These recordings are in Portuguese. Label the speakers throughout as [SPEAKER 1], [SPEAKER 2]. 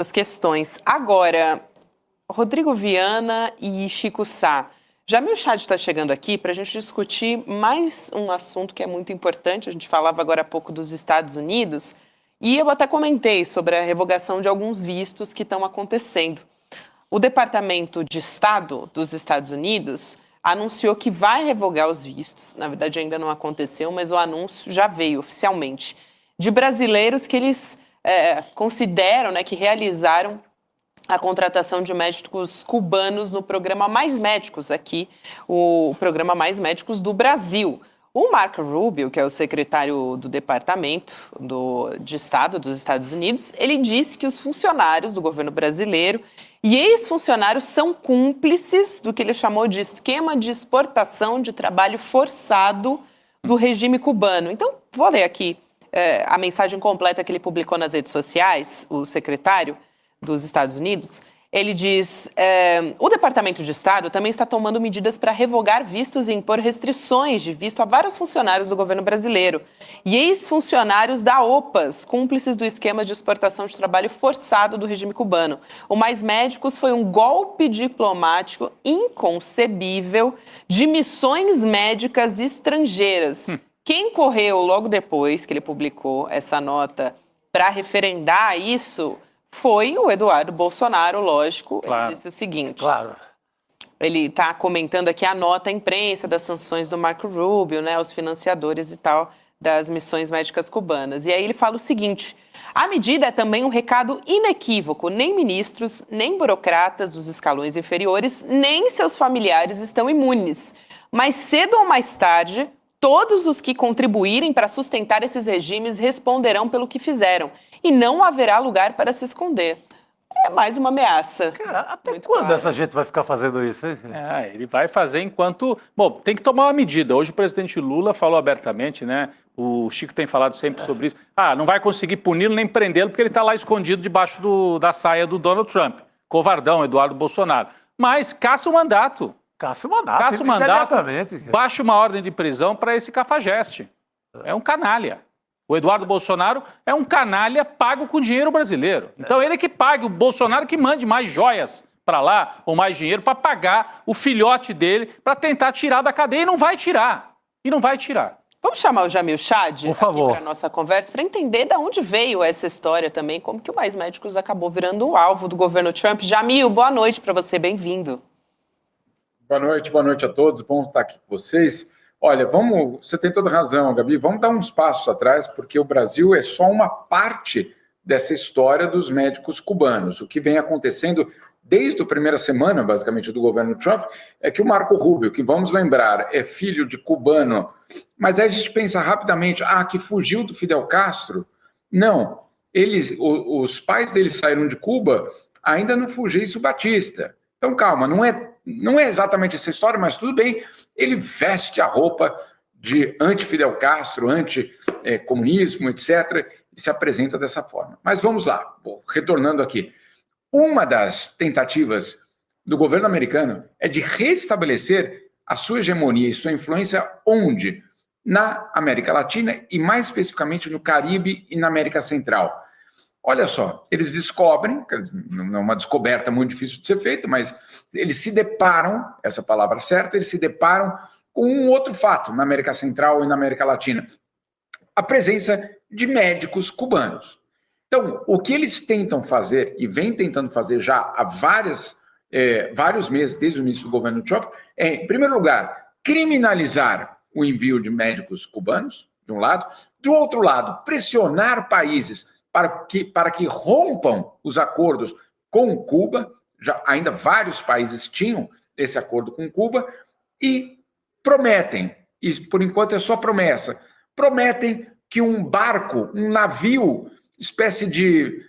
[SPEAKER 1] as questões. Agora, Rodrigo Viana e Chico Sá. Jamil Chad está chegando aqui para a gente discutir mais um assunto que é muito importante. A gente falava agora há pouco dos Estados Unidos e eu até comentei sobre a revogação de alguns vistos que estão acontecendo. O Departamento de Estado dos Estados Unidos anunciou que vai revogar os vistos. Na verdade, ainda não aconteceu, mas o anúncio já veio oficialmente. De brasileiros que eles consideram, que realizaram a contratação de médicos cubanos no programa Mais Médicos aqui, o programa Mais Médicos do Brasil. O Marco Rubio, que é o secretário do Departamento de Estado dos Estados Unidos, ele disse que os funcionários do governo brasileiro e ex-funcionários são cúmplices do que ele chamou de esquema de exportação de trabalho forçado do regime cubano. Então, vou ler aqui a mensagem completa que ele publicou nas redes sociais, o secretário dos Estados Unidos. Ele diz, o Departamento de Estado também está tomando medidas para revogar vistos e impor restrições de visto a vários funcionários do governo brasileiro e ex-funcionários da OPAS, cúmplices do esquema de exportação de trabalho forçado do regime cubano. O Mais Médicos foi um golpe diplomático inconcebível de missões médicas estrangeiras. Quem correu logo depois que ele publicou essa nota para referendar isso foi o Eduardo Bolsonaro, lógico. Claro. Ele disse o seguinte.
[SPEAKER 2] Claro.
[SPEAKER 1] Ele está comentando aqui a nota à imprensa das sanções do Marco Rubio, os financiadores e tal das missões médicas cubanas. E aí ele fala o seguinte: a medida é também um recado inequívoco. Nem ministros, nem burocratas dos escalões inferiores, nem seus familiares estão imunes. Mas cedo ou mais tarde, todos os que contribuírem para sustentar esses regimes responderão pelo que fizeram. E não haverá lugar para se esconder. É mais uma ameaça.
[SPEAKER 2] Cara, até quando essa gente vai ficar fazendo isso? Hein?
[SPEAKER 3] Ele vai fazer enquanto... Bom, tem que tomar uma medida. Hoje o presidente Lula falou abertamente, O Chico tem falado sempre sobre isso. Não vai conseguir puni-lo nem prendê-lo porque ele está lá escondido debaixo da saia do Donald Trump. Covardão, Eduardo Bolsonaro. Mas caça o mandato.
[SPEAKER 2] Caça o mandato,
[SPEAKER 3] baixa uma ordem de prisão para esse cafajeste. É um canalha. O Eduardo Bolsonaro é um canalha pago com dinheiro brasileiro. Então ele que pague, o Bolsonaro que mande mais joias para lá, ou mais dinheiro, para pagar o filhote dele, para tentar tirar da cadeia, e não vai tirar.
[SPEAKER 1] Vamos chamar o Jamil Chad
[SPEAKER 2] aqui para
[SPEAKER 1] a nossa conversa, para entender de onde veio essa história também, como que o Mais Médicos acabou virando o alvo do governo Trump. Jamil, boa noite para você, bem-vindo.
[SPEAKER 4] Boa noite a todos, bom estar aqui com vocês. Olha, você tem toda razão, Gabi, vamos dar uns passos atrás, porque o Brasil é só uma parte dessa história dos médicos cubanos. O que vem acontecendo desde a primeira semana, basicamente, do governo Trump, é que o Marco Rubio, que vamos lembrar, é filho de cubano, mas aí a gente pensa rapidamente, que fugiu do Fidel Castro? Não, os pais dele saíram de Cuba ainda no Fulgêncio Batista. Então, calma, não é exatamente essa história, mas tudo bem, ele veste a roupa de anti-Fidel Castro, anti-comunismo, etc., e se apresenta dessa forma. Mas vamos lá, retornando aqui. Uma das tentativas do governo americano é de restabelecer a sua hegemonia e sua influência onde? Na América Latina e mais especificamente no Caribe e na América Central. Olha só, eles descobrem, não é uma descoberta muito difícil de ser feita, mas eles se deparam, essa palavra certa, eles se deparam com um outro fato na América Central e na América Latina, a presença de médicos cubanos. Então, o que eles tentam fazer, e vem tentando fazer já há vários meses, desde o início do governo Trump, é, em primeiro lugar, criminalizar o envio de médicos cubanos, de um lado, do outro lado, pressionar países para que rompam os acordos com Cuba, ainda vários países tinham esse acordo com Cuba, e prometem, e por enquanto é só promessa, prometem que um barco, um navio, espécie de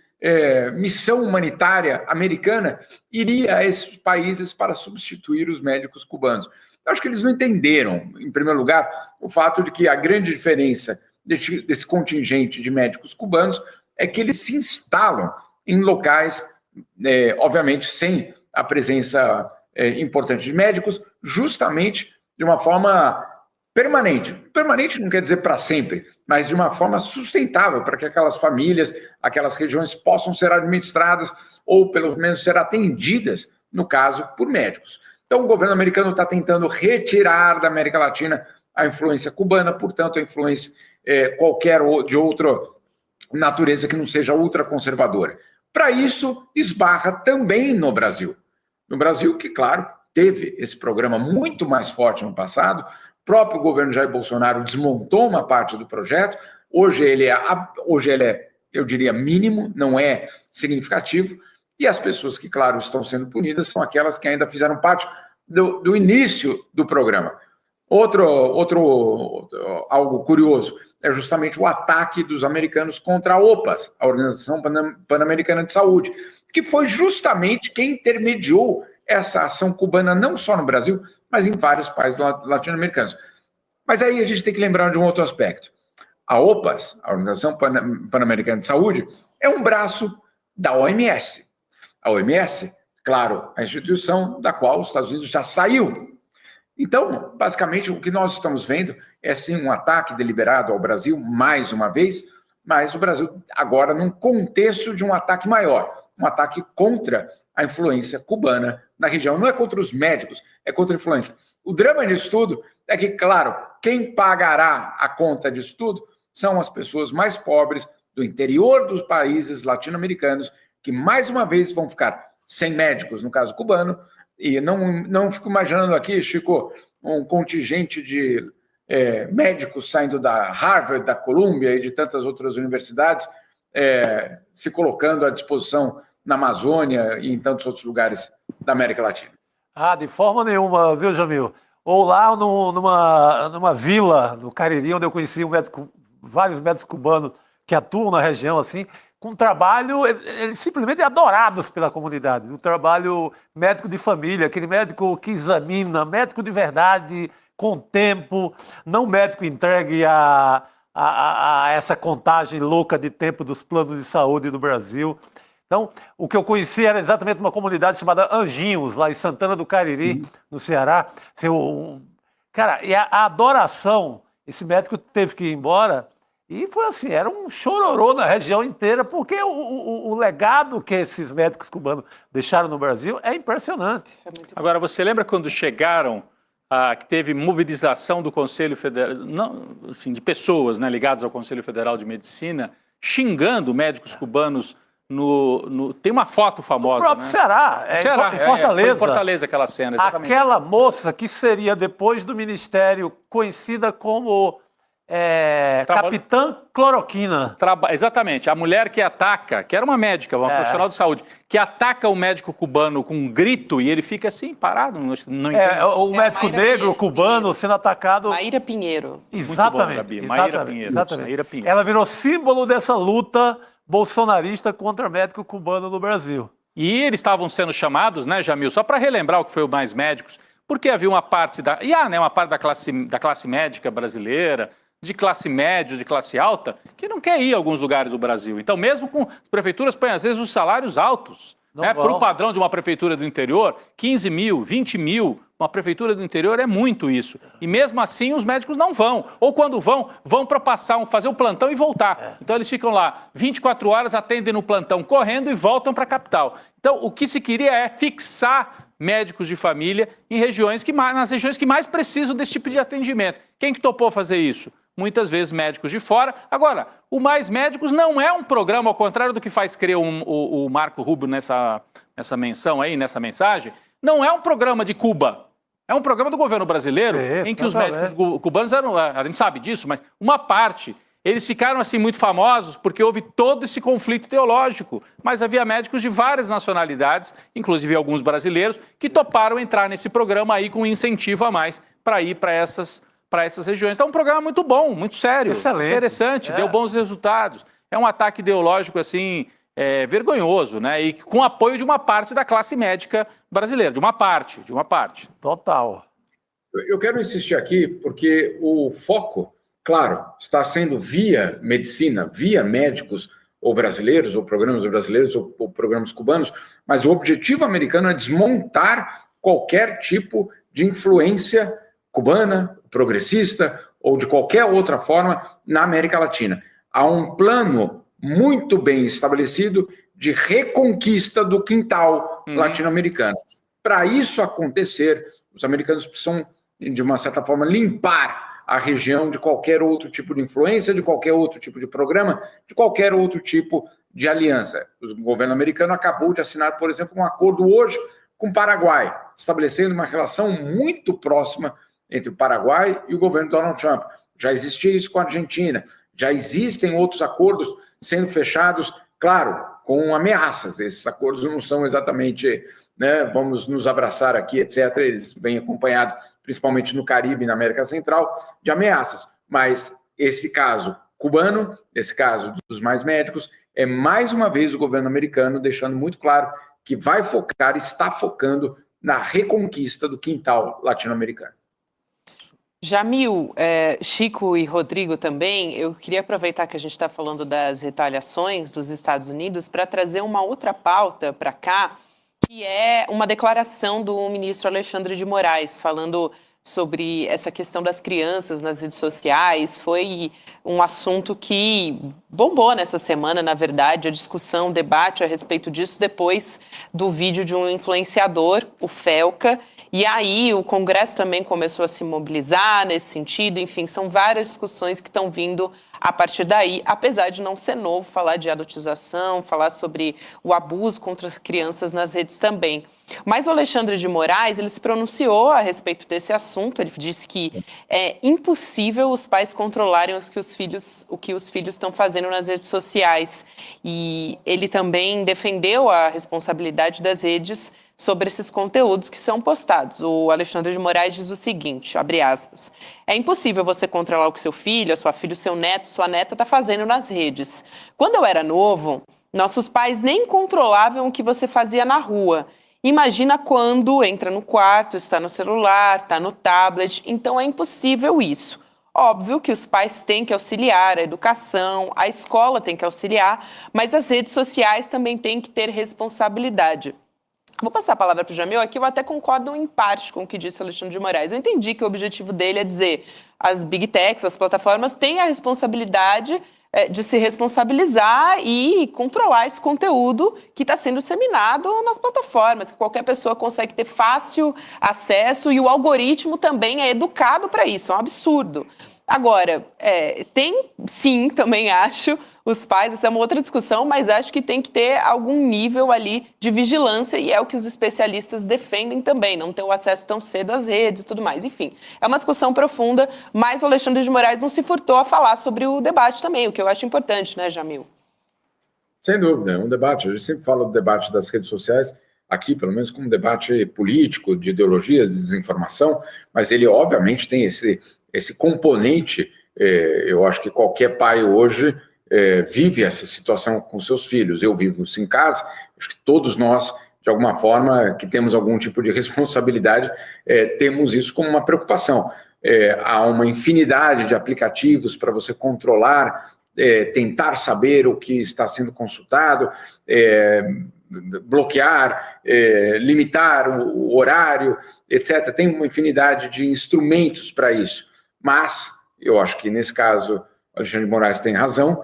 [SPEAKER 4] missão humanitária americana, iria a esses países para substituir os médicos cubanos. Eu acho que eles não entenderam, em primeiro lugar, o fato de que a grande diferença desse contingente de médicos cubanos é que eles se instalam em locais, obviamente, sem a presença importante de médicos, justamente de uma forma permanente. Permanente não quer dizer para sempre, mas de uma forma sustentável, para que aquelas famílias, aquelas regiões possam ser administradas ou pelo menos ser atendidas, no caso, por médicos. Então o governo americano está tentando retirar da América Latina a influência cubana, portanto a influência qualquer de outra natureza que não seja ultraconservadora. Para isso, esbarra também no Brasil. No Brasil, que, claro, teve esse programa muito mais forte no passado, o próprio governo Jair Bolsonaro desmontou uma parte do projeto, hoje ele é, eu diria, mínimo, não é significativo, e as pessoas que, claro, estão sendo punidas são aquelas que ainda fizeram parte do início do programa. Algo curioso é justamente o ataque dos americanos contra a OPAS, a Organização Pan-Americana de Saúde, que foi justamente quem intermediou essa ação cubana não só no Brasil, mas em vários países latino-americanos. Mas aí a gente tem que lembrar de um outro aspecto. A OPAS, a Organização Pan-Americana de Saúde, é um braço da OMS. A OMS, claro, a instituição da qual os Estados Unidos já saiu. Então, basicamente, o que nós estamos vendo é, sim, um ataque deliberado ao Brasil, mais uma vez, mas o Brasil agora num contexto de um ataque maior, um ataque contra a influência cubana na região. Não é contra os médicos, é contra a influência. O drama disso tudo é que, claro, quem pagará a conta disso tudo são as pessoas mais pobres do interior dos países latino-americanos, que mais uma vez vão ficar sem médicos, no caso cubano, e não fico imaginando aqui, Chico, um contingente de médicos saindo da Harvard, da Columbia e de tantas outras universidades, se colocando à disposição na Amazônia e em tantos outros lugares da América Latina.
[SPEAKER 2] De forma nenhuma, viu, Jamil? Ou lá numa vila, no Cariri, onde eu conheci vários médicos cubanos que atuam na região, assim, com um trabalho, eles simplesmente adorados pela comunidade. Um trabalho médico de família, aquele médico que examina, médico de verdade, com tempo, não médico entregue a essa contagem louca de tempo dos planos de saúde do Brasil. Então, o que eu conheci era exatamente uma comunidade chamada Anjinhos, lá em Santana do Cariri, no Ceará. Cara, e a adoração, esse médico teve que ir embora, e foi assim, era um chororô na região inteira, porque o legado que esses médicos cubanos deixaram no Brasil é impressionante.
[SPEAKER 3] Agora, você lembra quando chegaram, que teve mobilização do Conselho Federal, não, assim, de pessoas, né, ligadas ao Conselho Federal de Medicina, xingando médicos cubanos tem uma foto famosa.
[SPEAKER 2] O próprio, né? Ceará, em Fortaleza.
[SPEAKER 3] Foi em Fortaleza aquela cena, exatamente.
[SPEAKER 2] Aquela moça que seria, depois do Ministério, conhecida como Capitã Cloroquina.
[SPEAKER 3] Exatamente. A mulher que ataca, que era uma médica, uma profissional de saúde, que ataca o médico cubano com um grito e ele fica assim, parado. Não
[SPEAKER 2] o médico negro cubano sendo atacado.
[SPEAKER 1] Maíra Pinheiro.
[SPEAKER 2] Exatamente.
[SPEAKER 3] Muito bom, Gabi. Maíra Pinheiro. Maíra Pinheiro.
[SPEAKER 2] Ela virou símbolo dessa luta bolsonarista contra médico cubano no Brasil.
[SPEAKER 3] E eles estavam sendo chamados, né, Jamil, só para relembrar o que foi o Mais Médicos, porque havia uma parte uma parte da classe médica brasileira, de classe média, de classe alta, que não quer ir a alguns lugares do Brasil. Então, mesmo com as prefeituras põem, às vezes, os salários altos. Né? Para o padrão de uma prefeitura do interior, 15 mil, 20 mil, uma prefeitura do interior é muito isso. E mesmo assim, os médicos não vão. Ou quando vão para fazer um plantão e voltar. Então, eles ficam lá 24 horas, atendem no plantão correndo e voltam para a capital. Então, o que se queria é fixar médicos de família nas regiões que mais precisam desse tipo de atendimento. Quem que topou fazer isso? Muitas vezes médicos de fora. Agora, o Mais Médicos não é um programa, ao contrário do que faz crer o Marco Rubio nessa menção aí, nessa mensagem, não é um programa de Cuba. É um programa do governo brasileiro, em que os médicos cubanos a gente sabe disso, mas uma parte, eles ficaram assim muito famosos porque houve todo esse conflito ideológico, mas havia médicos de várias nacionalidades, inclusive alguns brasileiros, que toparam entrar nesse programa aí com um incentivo a mais para ir para essas regiões. Então, é um programa muito bom, muito sério,
[SPEAKER 2] excelente,
[SPEAKER 3] interessante, deu bons resultados. É um ataque ideológico, assim, vergonhoso, né? E com apoio de uma parte da classe médica brasileira, de uma parte.
[SPEAKER 2] Total.
[SPEAKER 4] Eu quero insistir aqui porque o foco, claro, está sendo via medicina, via médicos ou brasileiros, ou programas brasileiros, ou programas cubanos, mas o objetivo americano é desmontar qualquer tipo de influência cubana, progressista ou de qualquer outra forma na América Latina. Há um plano muito bem estabelecido de reconquista do quintal latino-americano. Para isso acontecer, os americanos precisam, de uma certa forma, limpar a região de qualquer outro tipo de influência, de qualquer outro tipo de programa, de qualquer outro tipo de aliança. O governo americano acabou de assinar, por exemplo, um acordo hoje com o Paraguai, estabelecendo uma relação muito próxima entre o Paraguai e o governo Donald Trump. Já existia isso com a Argentina, já existem outros acordos sendo fechados, claro, com ameaças. Esses acordos não são exatamente, né, vamos nos abraçar aqui, etc. Eles vêm acompanhados, principalmente no Caribe e na América Central, de ameaças. Mas esse caso cubano, esse caso dos mais médicos, é mais uma vez o governo americano deixando muito claro que vai focar, está focando na reconquista do quintal latino-americano.
[SPEAKER 1] Jamil, Chico e Rodrigo também, eu queria aproveitar que a gente está falando das retaliações dos Estados Unidos para trazer uma outra pauta para cá, que é uma declaração do ministro Alexandre de Moraes, falando sobre essa questão das crianças nas redes sociais. Foi um assunto que bombou nessa semana, na verdade, a discussão, o debate a respeito disso depois do vídeo de um influenciador, o Felca. E aí o Congresso também começou a se mobilizar nesse sentido. Enfim, são várias discussões que estão vindo a partir daí, apesar de não ser novo falar de adotização, falar sobre o abuso contra as crianças nas redes também. Mas o Alexandre de Moraes, ele se pronunciou a respeito desse assunto. Ele disse que é impossível os pais controlarem o que os filhos estão fazendo nas redes sociais. E ele também defendeu a responsabilidade das redes sobre esses conteúdos que são postados. O Alexandre de Moraes diz o seguinte, abre aspas, é impossível você controlar o que seu filho, a sua filha, o seu neto, sua neta está fazendo nas redes. Quando eu era novo, nossos pais nem controlavam o que você fazia na rua. Imagina quando entra no quarto, está no celular, está no tablet, então é impossível isso. Óbvio que os pais têm que auxiliar, a educação, a escola tem que auxiliar, mas as redes sociais também têm que ter responsabilidade. Vou passar a palavra para o Jamil aqui, eu até concordo em parte com o que disse o Alexandre de Moraes. Eu entendi que o objetivo dele é dizer as big techs, as plataformas, têm a responsabilidade de se responsabilizar e controlar esse conteúdo que está sendo disseminado nas plataformas, que qualquer pessoa consegue ter fácil acesso e o algoritmo também é educado para isso, é um absurdo. Agora, tem sim, também acho, os pais, essa é uma outra discussão, mas acho que tem que ter algum nível ali de vigilância e é o que os especialistas defendem também, não ter o acesso tão cedo às redes e tudo mais. Enfim, é uma discussão profunda, mas o Alexandre de Moraes não se furtou a falar sobre o debate também, o que eu acho importante, né, Jamil?
[SPEAKER 4] Sem dúvida, é um debate. A gente sempre fala do debate das redes sociais, aqui, pelo menos, como um debate político, de ideologias, de desinformação, mas ele, obviamente, tem esse componente, eu acho que qualquer pai hoje vive essa situação com seus filhos. Eu vivo isso em casa, acho que todos nós, de alguma forma, que temos algum tipo de responsabilidade, temos isso como uma preocupação. Há uma infinidade de aplicativos para você controlar, tentar saber o que está sendo consultado, bloquear, limitar o horário, etc. Tem uma infinidade de instrumentos para isso. Mas, eu acho que nesse caso, Alexandre de Moraes tem razão,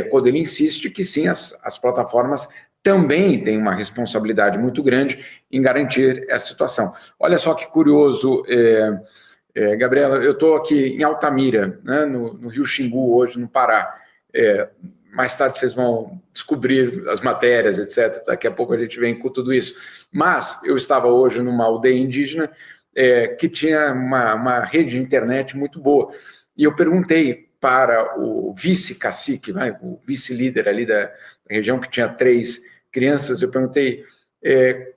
[SPEAKER 4] quando ele insiste que sim, as plataformas também têm uma responsabilidade muito grande em garantir essa situação. Olha só que curioso, Gabriela, eu estou aqui em Altamira, né, no Rio Xingu, hoje, no Pará. Mais tarde vocês vão descobrir as matérias, etc. Daqui a pouco a gente vem com tudo isso. Mas eu estava hoje numa aldeia indígena que tinha uma rede de internet muito boa. E eu perguntei para o vice-cacique, né, o vice-líder ali da região, que tinha 3 crianças, eu perguntei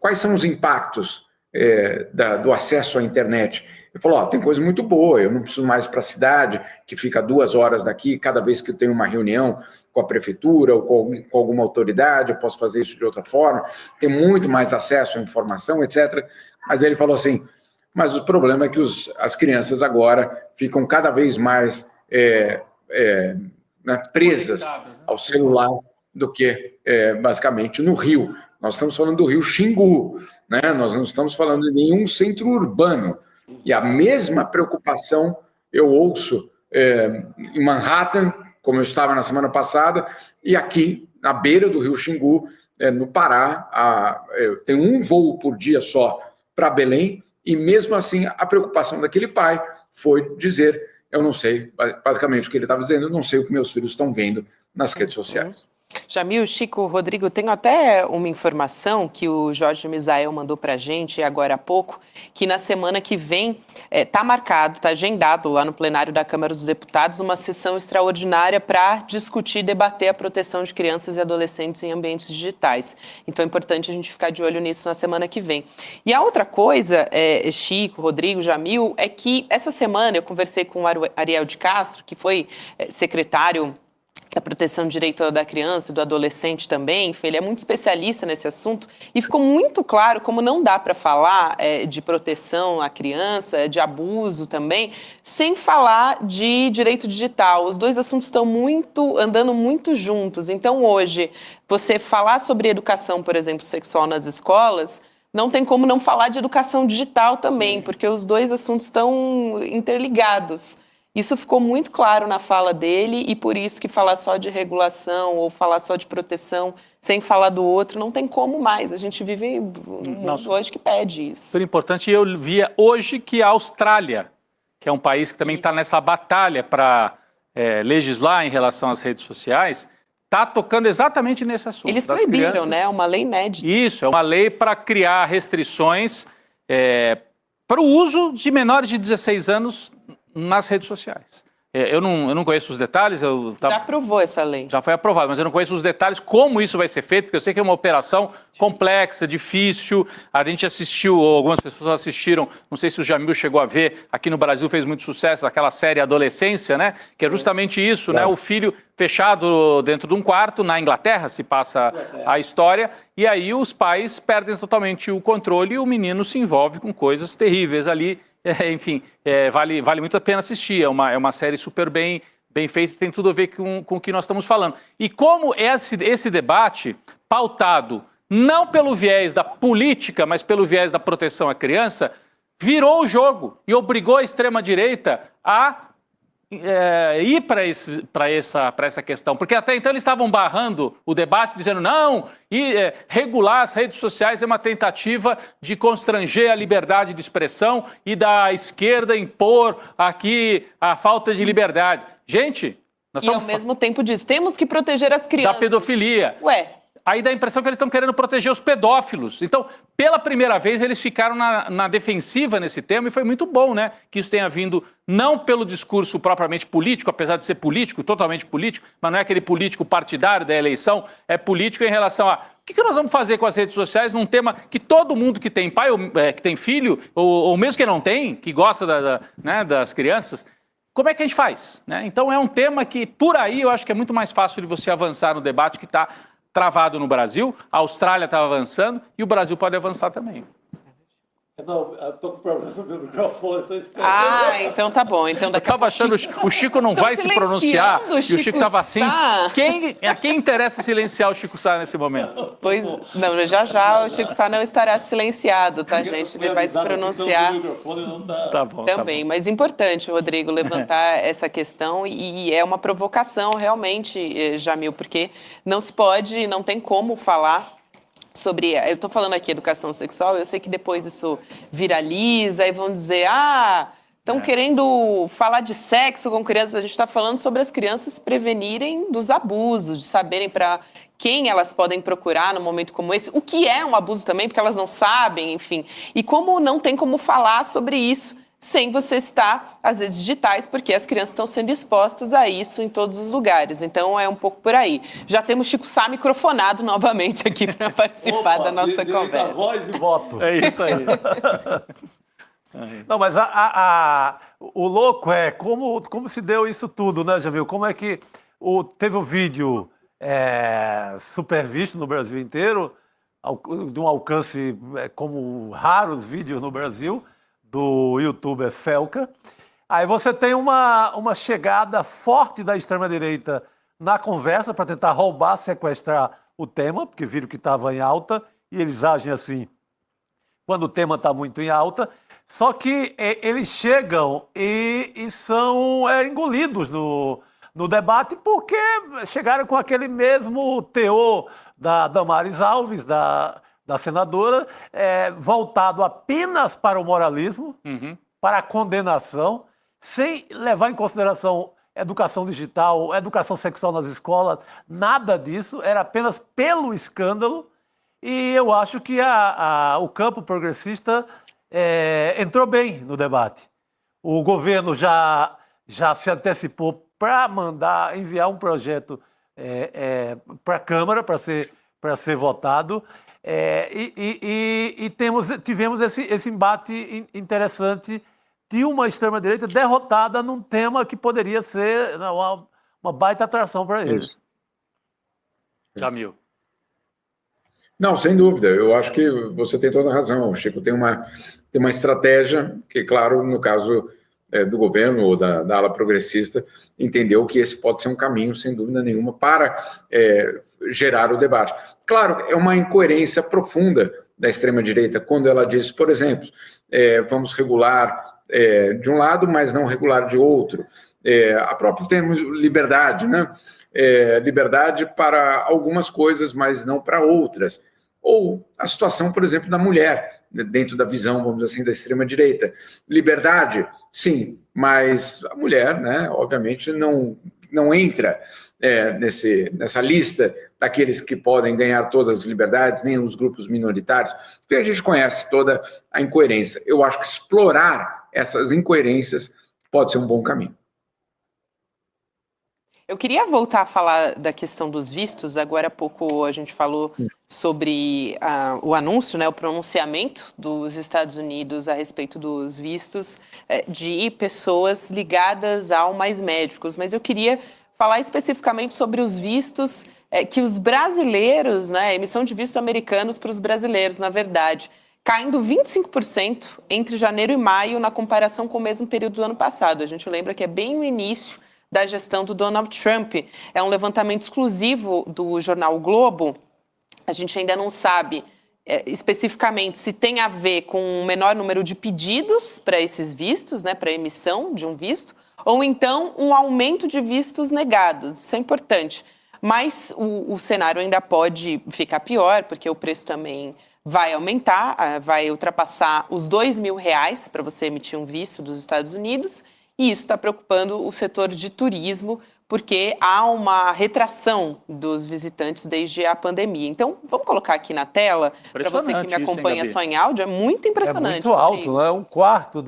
[SPEAKER 4] quais são os impactos do acesso à internet. Ele falou, tem coisa muito boa, eu não preciso mais para a cidade, que fica 2 horas daqui, cada vez que eu tenho uma reunião com a prefeitura ou com alguma autoridade, eu posso fazer isso de outra forma, tem muito mais acesso à informação, etc. Mas ele falou assim, mas o problema é que as crianças agora ficam cada vez mais presas ao celular do que, basicamente, no Rio. Nós estamos falando do Rio Xingu, né? Nós não estamos falando de nenhum centro urbano. E a mesma preocupação eu ouço em Manhattan, como eu estava na semana passada, e aqui na beira do Rio Xingu, no Pará, tem um voo por dia só para Belém, e mesmo assim a preocupação daquele pai foi dizer, eu não sei, basicamente o que ele estava dizendo, eu não sei o que meus filhos estão vendo nas redes sociais.
[SPEAKER 1] Jamil, Chico, Rodrigo, tenho até uma informação que o Jorge Misael mandou para a gente agora há pouco, que na semana que vem está marcado, está agendado lá no plenário da Câmara dos Deputados uma sessão extraordinária para discutir e debater a proteção de crianças e adolescentes em ambientes digitais. Então é importante a gente ficar de olho nisso na semana que vem. E a outra coisa, Chico, Rodrigo, Jamil, é que essa semana eu conversei com o Ariel de Castro, que foi secretário da proteção do direito da criança e do adolescente também, ele é muito especialista nesse assunto e ficou muito claro como não dá para falar de proteção à criança, de abuso também, sem falar de direito digital. Os dois assuntos estão andando muito juntos. Então, hoje, você falar sobre educação, por exemplo, sexual nas escolas, não tem como não falar de educação digital também, porque os dois assuntos estão interligados. Isso ficou muito claro na fala dele e por isso que falar só de regulação ou falar só de proteção sem falar do outro não tem como mais. A gente vive um mundo hoje que pede isso.
[SPEAKER 3] Super importante. E eu via hoje que a Austrália, que é um país que também está nessa batalha para legislar em relação às redes sociais, está tocando exatamente nesse assunto.
[SPEAKER 1] Eles proibiram, né? Uma lei inédita.
[SPEAKER 3] Isso, é uma lei para criar restrições para o uso de menores de 16 anos nas redes sociais. Eu não conheço os detalhes.
[SPEAKER 1] Já aprovou essa lei.
[SPEAKER 3] Já foi aprovado, mas eu não conheço os detalhes, como isso vai ser feito, porque eu sei que é uma operação complexa, difícil. A gente assistiu, ou algumas pessoas assistiram, não sei se o Jamil chegou a ver, aqui no Brasil fez muito sucesso, aquela série Adolescência, né? Que é justamente isso, né? O filho fechado dentro de um quarto, na Inglaterra se passa a história, e aí os pais perdem totalmente o controle e o menino se envolve com coisas terríveis ali. Enfim, vale muito a pena assistir, é uma série super bem feita, tem tudo a ver com o que nós estamos falando. E como esse debate, pautado não pelo viés da política, mas pelo viés da proteção à criança, virou o jogo e obrigou a extrema-direita a ir para essa questão, porque até então eles estavam barrando o debate, dizendo não, regular as redes sociais é uma tentativa de constranger a liberdade de expressão e da esquerda impor aqui a falta de liberdade. Gente, nós
[SPEAKER 1] estamos... E ao mesmo tempo diz, temos que proteger as crianças.
[SPEAKER 3] Da pedofilia.
[SPEAKER 1] Ué...
[SPEAKER 3] Aí dá a impressão que eles estão querendo proteger os pedófilos. Então, pela primeira vez, eles ficaram na defensiva nesse tema e foi muito bom, né? Que isso tenha vindo não pelo discurso propriamente político, apesar de ser político, totalmente político, mas não é aquele político partidário da eleição, é político em relação a o que nós vamos fazer com as redes sociais num tema que todo mundo que tem pai, que tem filho, ou mesmo que não tem, que gosta das crianças, como é que a gente faz? Né? Então, é um tema que, por aí, eu acho que é muito mais fácil de você avançar no debate que está travado no Brasil, a Austrália está avançando e o Brasil pode avançar também.
[SPEAKER 2] Não, eu estou com problema no meu microfone, estou esperando.
[SPEAKER 1] Ah, então tá bom. Então
[SPEAKER 3] eu estava achando o Chico não vai se pronunciar e o Chico estava assim. A quem interessa silenciar o Chico Sá nesse momento?
[SPEAKER 1] Pois não, já o Chico Sá não estará silenciado, tá, gente? Ele vai se pronunciar
[SPEAKER 3] tá bom,
[SPEAKER 1] também.
[SPEAKER 3] Tá bom.
[SPEAKER 1] Mas importante, Rodrigo, levantar essa questão e é uma provocação realmente, Jamil, porque não se pode, não tem como falar sobre, eu estou falando aqui educação sexual, eu sei que depois isso viraliza e vão dizer, estão querendo falar de sexo com crianças, a gente está falando sobre as crianças se prevenirem dos abusos, de saberem para quem elas podem procurar num momento como esse, o que é um abuso também, porque elas não sabem, enfim, e como não tem como falar sobre isso sem você citar as redes digitais, porque as crianças estão sendo expostas a isso em todos os lugares. Então, é um pouco por aí. Já temos Chico Sá microfonado novamente aqui para participar da nossa conversa.
[SPEAKER 2] Voz e voto.
[SPEAKER 3] É isso aí.
[SPEAKER 2] Não, mas o louco é como se deu isso tudo, né, Jamil? Como é que teve o vídeo super visto no Brasil inteiro, de um alcance como raros vídeos no Brasil, do youtuber Felca. Aí você tem uma chegada forte da extrema-direita na conversa para tentar roubar, sequestrar o tema, porque viram que estava em alta, e eles agem assim quando o tema está muito em alta, só que eles chegam e são engolidos no debate porque chegaram com aquele mesmo teor da Damares Alves, da senadora, voltado apenas para o moralismo, para a condenação, sem levar em consideração educação digital, educação sexual nas escolas, nada disso, era apenas pelo escândalo. E eu acho que o campo progressista entrou bem no debate. O governo já se antecipou para enviar um projeto para a Câmara para ser votado. Tivemos esse embate interessante de uma extrema-direita derrotada num tema que poderia ser uma baita atração para eles.
[SPEAKER 3] Jamil.
[SPEAKER 4] Não, sem dúvida. Eu acho que você tem toda a razão. O Chico tem uma estratégia que, claro, no caso do governo ou da ala progressista, entendeu que esse pode ser um caminho, sem dúvida nenhuma, para gerar o debate. Claro, é uma incoerência profunda da extrema-direita quando ela diz, por exemplo, vamos regular de um lado, mas não regular de outro. A próprio termo liberdade, né? Liberdade para algumas coisas, mas não para outras. Ou a situação, por exemplo, da mulher, dentro da visão, vamos dizer assim, da extrema-direita. Liberdade, sim, mas a mulher, né, obviamente, não entra nessa lista daqueles que podem ganhar todas as liberdades, nem os grupos minoritários. Então, a gente conhece toda a incoerência. Eu acho que explorar essas incoerências pode ser um bom caminho.
[SPEAKER 1] Eu queria voltar a falar da questão dos vistos. Agora há pouco a gente falou sobre o anúncio, né, o pronunciamento dos Estados Unidos a respeito dos vistos de pessoas ligadas ao Mais Médicos. Mas eu queria falar especificamente sobre os vistos que os brasileiros, né, a emissão de vistos americanos para os brasileiros, na verdade, caindo 25% entre janeiro e maio na comparação com o mesmo período do ano passado. A gente lembra que é bem o início da gestão do Donald Trump. É um levantamento exclusivo do jornal o Globo. A gente ainda não sabe especificamente se tem a ver com um menor número de pedidos para esses vistos, né, para a emissão de um visto, ou então um aumento de vistos negados. Isso é importante. Mas o cenário ainda pode ficar pior, porque o preço também vai aumentar, vai ultrapassar os R$2.000 para você emitir um visto dos Estados Unidos. E isso está preocupando o setor de turismo, porque há uma retração dos visitantes desde a pandemia. Então, vamos colocar aqui na tela, para você que me acompanha só em áudio, é muito impressionante.
[SPEAKER 2] É muito alto, né? Um quarto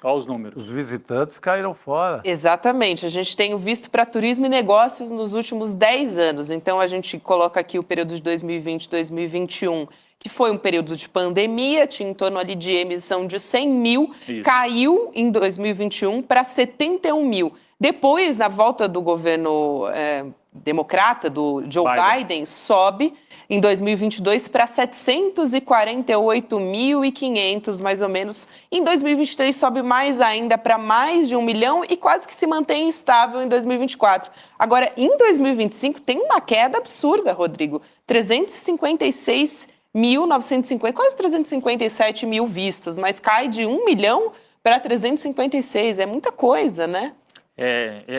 [SPEAKER 3] Olha os números.
[SPEAKER 2] Os visitantes caíram fora.
[SPEAKER 1] Exatamente. A gente tem o visto para turismo e negócios nos últimos 10 anos. Então, a gente coloca aqui o período de 2020 e 2021, que foi um período de pandemia, tinha em torno ali de emissão de 100 mil, caiu em 2021 para 71 mil. Depois, na volta do governo democrata, do Joe Biden, sobe em 2022 para 748.500, mais ou menos. Em 2023, sobe mais ainda para mais de 1 milhão e quase que se mantém estável em 2024. Agora, em 2025, tem uma queda absurda, Rodrigo. 356.950, quase 357 mil vistos, mas cai de 1 milhão para 356. É muita coisa, né?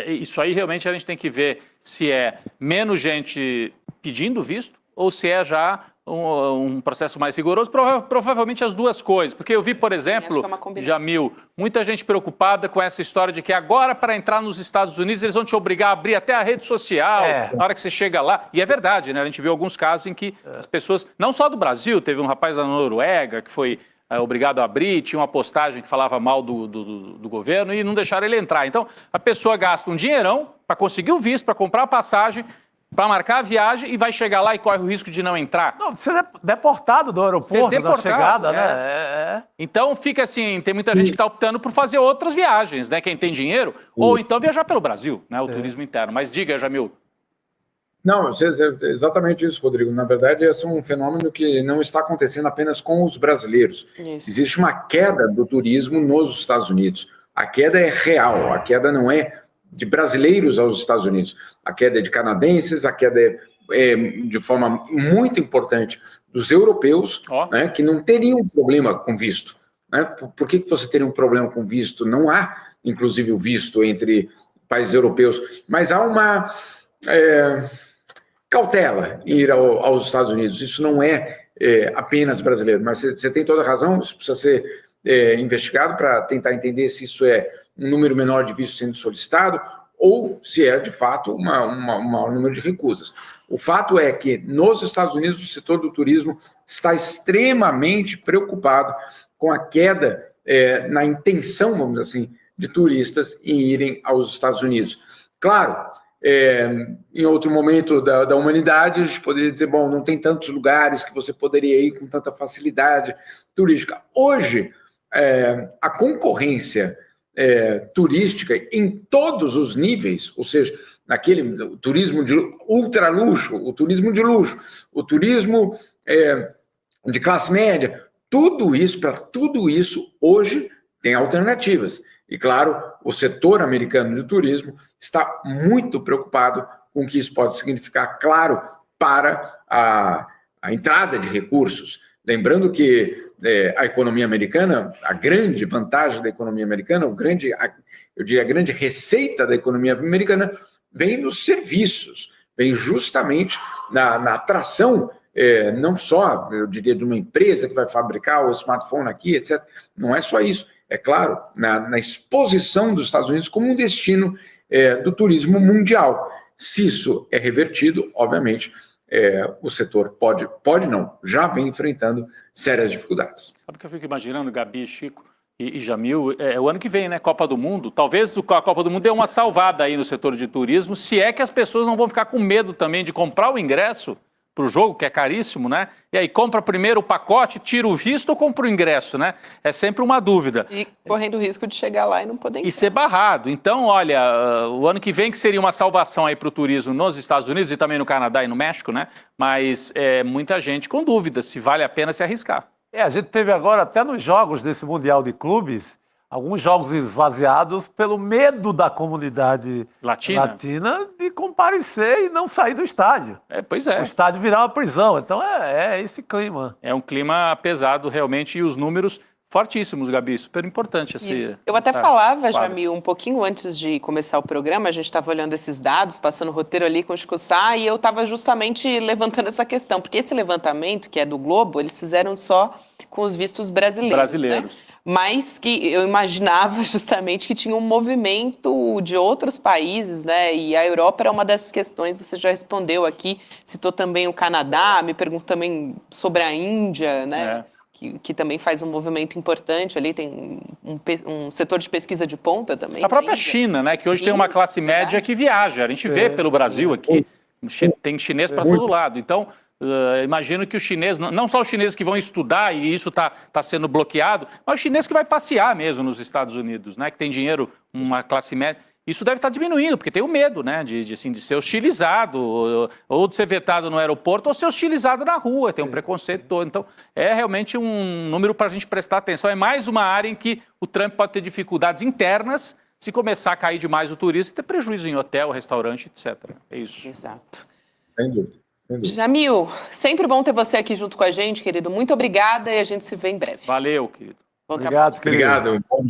[SPEAKER 3] Isso aí realmente a gente tem que ver se é menos gente pedindo visto ou se é já um processo mais rigoroso, provavelmente as duas coisas. Porque eu vi, por exemplo, Jamil, muita gente preocupada com essa história de que agora para entrar nos Estados Unidos eles vão te obrigar a abrir até a rede social na hora que você chega lá. E é verdade, né? A gente viu alguns casos em que as pessoas, não só do Brasil, teve um rapaz da Noruega que foi obrigado a abrir, tinha uma postagem que falava mal do governo e não deixaram ele entrar. Então, a pessoa gasta um dinheirão para conseguir o visto, para comprar a passagem, para marcar a viagem e vai chegar lá e corre o risco de não entrar.
[SPEAKER 2] Não, ser deportado do aeroporto, da chegada, né?
[SPEAKER 3] Então, fica assim, tem muita gente que está optando por fazer outras viagens, né? Quem tem dinheiro, ou então viajar pelo Brasil, né? O turismo interno. Mas diga, Jamil.
[SPEAKER 4] Não, exatamente isso, Rodrigo. Na verdade, esse é um fenômeno que não está acontecendo apenas com os brasileiros. Isso. Existe uma queda do turismo nos Estados Unidos. A queda é real, a queda não é de brasileiros aos Estados Unidos. A queda é de canadenses, a queda é de forma muito importante dos europeus, né, que não teriam problema com visto. Né? Por que você teria um problema com visto? Não há, inclusive, o visto entre países europeus, mas há uma cautela em ir aos Estados Unidos. Isso não é apenas brasileiro, mas você tem toda a razão, isso precisa ser investigado para tentar entender se isso é um número menor de vistos sendo solicitado ou se é, de fato, um maior número de recusas. O fato é que, nos Estados Unidos, o setor do turismo está extremamente preocupado com a queda na intenção, vamos dizer assim, de turistas em irem aos Estados Unidos. Claro, em outro momento da humanidade, a gente poderia dizer, bom, não tem tantos lugares que você poderia ir com tanta facilidade turística. Hoje, a concorrência turística em todos os níveis, ou seja, o turismo de ultraluxo, o turismo de luxo, o turismo de classe média, para tudo isso, hoje tem alternativas. E, claro, o setor americano de turismo está muito preocupado com o que isso pode significar, claro, para a entrada de recursos. Lembrando que a economia americana, a grande vantagem da economia americana, eu diria a grande receita da economia americana, vem nos serviços, vem justamente na atração, não só, eu diria, de uma empresa que vai fabricar o smartphone aqui, etc. Não é só isso. É claro, na exposição dos Estados Unidos como um destino do turismo mundial. Se isso é revertido, obviamente, o setor pode não, já vem enfrentando sérias dificuldades.
[SPEAKER 3] Sabe o que eu fico imaginando, Gabi, Chico e Jamil? O ano que vem, né? Copa do Mundo. Talvez a Copa do Mundo dê uma salvada aí no setor de turismo, se é que as pessoas não vão ficar com medo também de comprar o ingresso para o jogo, que é caríssimo, né? E aí compra primeiro o pacote, tira o visto ou compra o ingresso, né? É sempre uma dúvida.
[SPEAKER 1] E correndo o risco de chegar lá e não poder entrar.
[SPEAKER 3] E ser barrado. Então, olha, o ano que vem que seria uma salvação aí para o turismo nos Estados Unidos e também no Canadá e no México, né? Mas muita gente com dúvida se vale a pena se arriscar.
[SPEAKER 2] A gente teve agora, até nos jogos desse Mundial de Clubes, alguns jogos esvaziados pelo medo da comunidade latina de comparecer e não sair do estádio.
[SPEAKER 3] Pois é.
[SPEAKER 2] O estádio virar uma prisão. Então é esse clima.
[SPEAKER 3] É um clima pesado realmente e os números fortíssimos, Gabi. Super importante
[SPEAKER 1] Eu até falava, Jamil, um pouquinho antes de começar o programa, a gente estava olhando esses dados, passando o roteiro ali com o Chico Sá, e eu estava justamente levantando essa questão, porque esse levantamento, que é do Globo, eles fizeram só com os vistos brasileiros. Né? Mas que eu imaginava justamente que tinha um movimento de outros países, né? E a Europa era uma dessas questões, você já respondeu aqui, citou também o Canadá, me perguntou também sobre a Índia, né? Que também faz um movimento importante ali, tem um setor de pesquisa de ponta também.
[SPEAKER 3] A própria China, né? Que hoje tem uma classe média que viaja, a gente vê pelo Brasil aqui, tem chinês para todo lado, então... imagino que o chinês, não só os chineses que vão estudar e isso está sendo bloqueado, mas o chinês que vai passear mesmo nos Estados Unidos, né, que tem dinheiro, uma classe média, isso deve estar diminuindo, porque tem o medo, né, de ser hostilizado, ou de ser vetado no aeroporto, ou ser hostilizado na rua, tem um preconceito todo. Então, é realmente um número para a gente prestar atenção. É mais uma área em que o Trump pode ter dificuldades internas se começar a cair demais o turismo e ter prejuízo em hotel, restaurante, etc. É isso.
[SPEAKER 1] Exato.
[SPEAKER 4] Sem dúvida.
[SPEAKER 1] Jamil, sempre bom ter você aqui junto com a gente, querido. Muito obrigada e a gente se vê em breve.
[SPEAKER 3] Valeu, querido.
[SPEAKER 2] Obrigado, querido.
[SPEAKER 4] Obrigado.